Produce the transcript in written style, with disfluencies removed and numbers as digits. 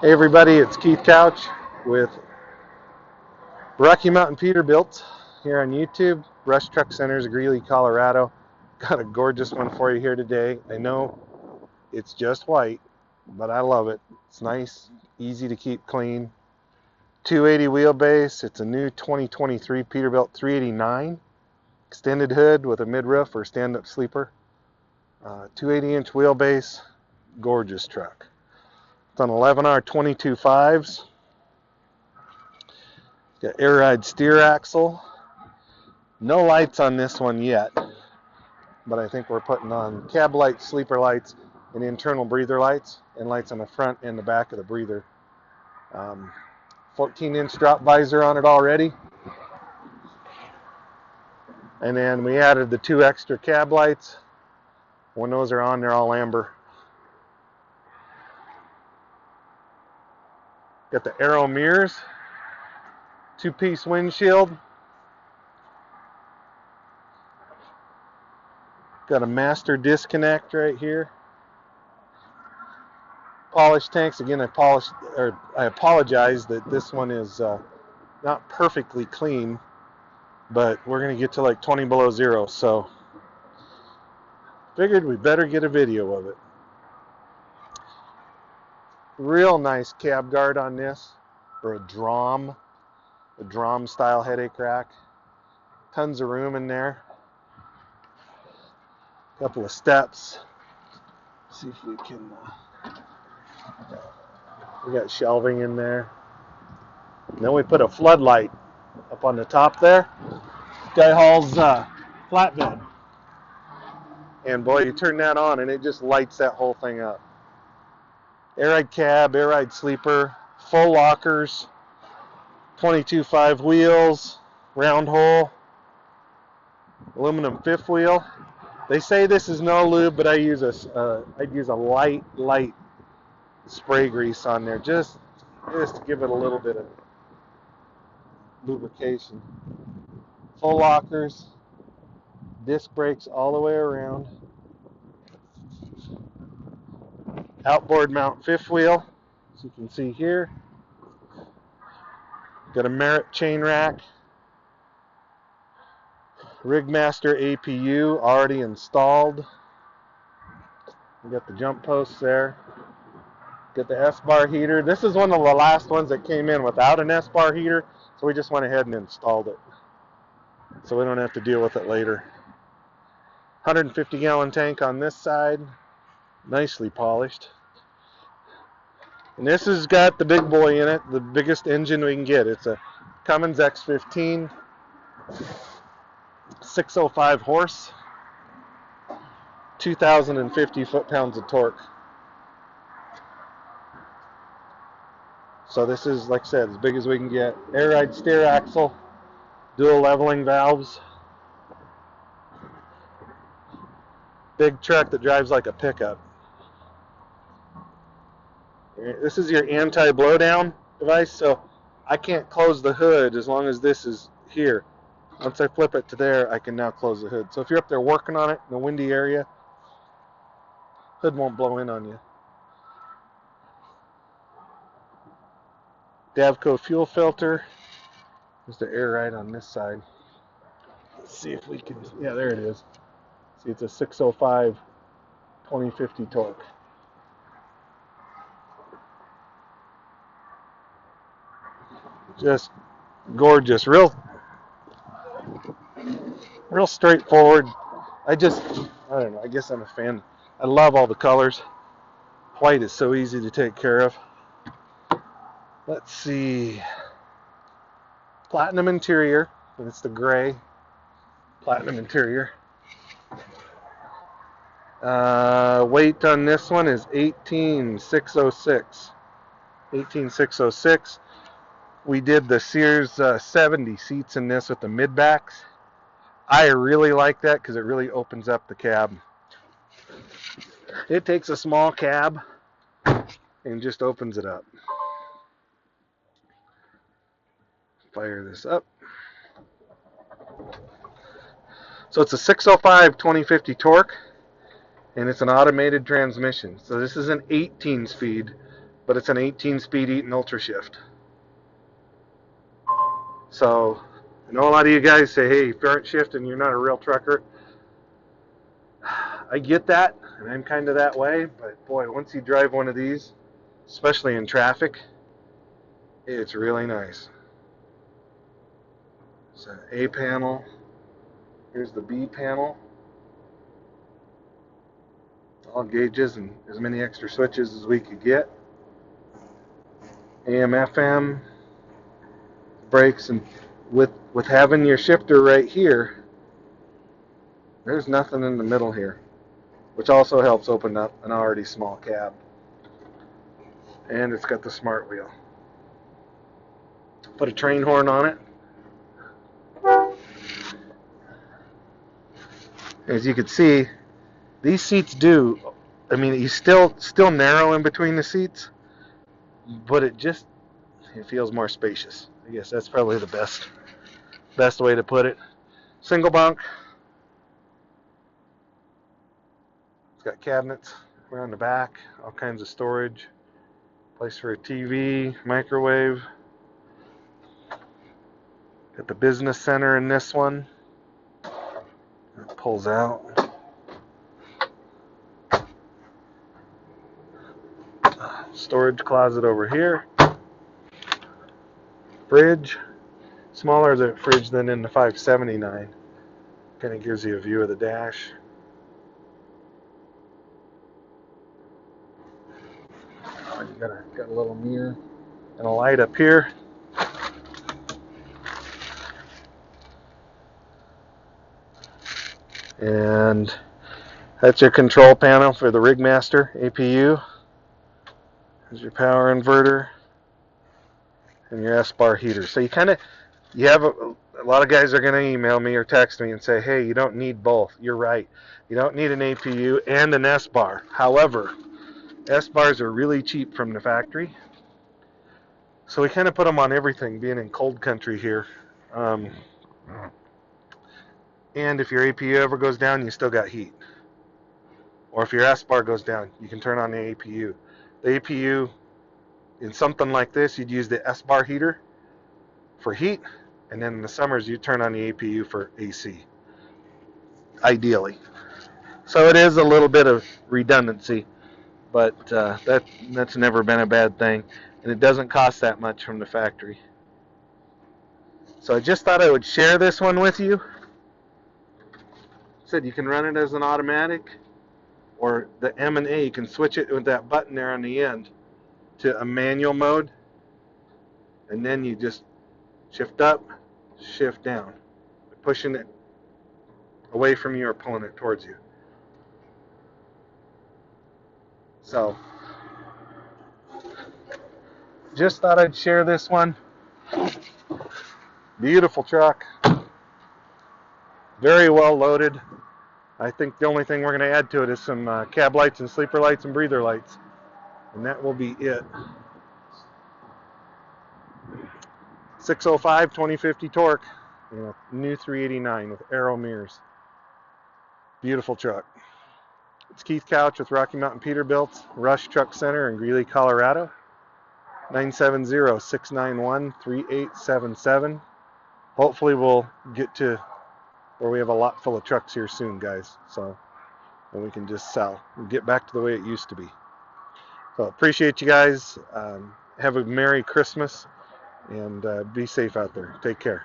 Hey everybody, it's Keith Couch with Rocky Mountain Peterbilt here on YouTube, Brush Truck Centers, Greeley, Colorado. Got a gorgeous one for you here today. I know it's just white, but I love it. It's nice, easy to keep clean. 280 wheelbase. It's a new 2023 Peterbilt 389. Extended hood with a midroof or stand-up sleeper. 280-inch wheelbase. Gorgeous truck. It's on 11R 22.5s. Got air ride steer axle. No lights on this one yet, but I think we're putting on cab lights, sleeper lights, and internal breather lights, and lights on the front and the back of the breather. 14-inch drop visor on it already. And then we added the 2 extra cab lights. When those are on, they're all amber. Got the aero mirrors, 2-piece windshield. Got a master disconnect right here. Polish tanks. Again, I apologize that this one is not perfectly clean, but we're going to get to like 20 below zero, so figured we better get a video of it. Real nice cab guard on this, or a drum style headache rack. Tons of room in there. Couple of steps. See if we can. We got shelving in there. And then we put a floodlight up on the top there. Guy hauls flatbed. And boy, you turn that on and it just lights that whole thing up. Air ride cab, air ride sleeper, full lockers, 22.5 wheels, round hole, aluminum fifth wheel. They say this is no lube, but I'd use a light spray grease on there just to give it a little bit of lubrication. Full lockers, disc brakes all the way around. Outboard mount fifth wheel, as you can see here. Got a Merit chain rack. Rigmaster APU already installed. We got the jump posts there. Got the S-bar heater. This is one of the last ones that came in without an S-bar heater, so we just went ahead and installed it, so we don't have to deal with it later. 150-gallon tank on this side, nicely polished. And this has got the big boy in it, the biggest engine we can get. It's a Cummins X15, 605 horse, 2,050 foot-pounds of torque. So this is, like I said, as big as we can get. Air ride steer axle, dual leveling valves. Big truck that drives like a pickup. This is your anti-blowdown device, so I can't close the hood as long as this is here. Once I flip it to there, I can now close the hood. So if you're up there working on it in a windy area, hood won't blow in on you. Davco fuel filter. There's the air ride on this side. Let's see if we can, yeah, there it is. See, it's a 605 2050 torque. Just gorgeous, real straightforward. I don't know, I guess I'm a fan. I love all the colors. White is so easy to take care of. Let's see. Platinum interior. It's the gray platinum interior. Weight on this one is 18,606. 18,606. We did the Sears 70 seats in this with the mid backs. I really like that because it really opens up the cab. It takes a small cab and just opens it up. Fire this up. So it's a 605 2050 torque, and it's an automated transmission. So this is an 18-speed but it's an 18-speed Eaton Ultra Shift. So I know a lot of you guys say, hey, if you aren't shifting, you're not a real trucker. I get that, and I'm kind of that way, but boy, once you drive one of these, especially in traffic, it's really nice. It's an A panel. Here's the B panel. All gauges and as many extra switches as we could get. AM, FM, brakes, and with having your shifter right here, there's nothing in the middle here, which also helps open up an already small cab. And it's got the smart wheel. Put a train horn on it. As you can see, these seats do, I mean, you still narrow in between the seats, but it feels more spacious. I guess that's probably the best way to put it. Single bunk. It's got cabinets around the back, all kinds of storage, place for a TV, microwave. Got the business center in this one. It pulls out. Storage closet over here. Fridge. Smaller the fridge than in the 579. Kind of gives you a view of the dash. You got a little mirror and a light up here. And that's your control panel for the Rigmaster APU. There's your power inverter and your S-bar heater. So you have a lot of guys are going to email me or text me and say, hey, you don't need both. You're right. You don't need an APU and an S-bar. However, S-bars are really cheap from the factory. So we kind of put them on everything, being in cold country here. And if your APU ever goes down, you still got heat. Or if your S-bar goes down, you can turn on the APU. The APU, in something like this, you'd use the S-bar heater for heat, and then in the summers, you turn on the APU for AC, ideally. So it is a little bit of redundancy, but that's never been a bad thing, and it doesn't cost that much from the factory. So I just thought I would share this one with you. Said you can run it as an automatic, or the M and A, you can switch it with that button there on the end to a manual mode, and then you just shift up, shift down, pushing it away from you or pulling it towards you. So just thought I'd share this one. Beautiful truck, very well loaded. I think the only thing we're going to add to it is some cab lights and sleeper lights and breather lights, and that will be it. 605, 2050 torque, new 389 with aero mirrors. Beautiful truck. It's Keith Couch with Rocky Mountain Peterbilt, Rush Truck Center in Greeley, Colorado. 970-691-3877. Hopefully we'll get to where we have a lot full of trucks here soon, guys. So then we can just sell and get back to the way it used to be. So appreciate you guys. Have a Merry Christmas and be safe out there. Take care.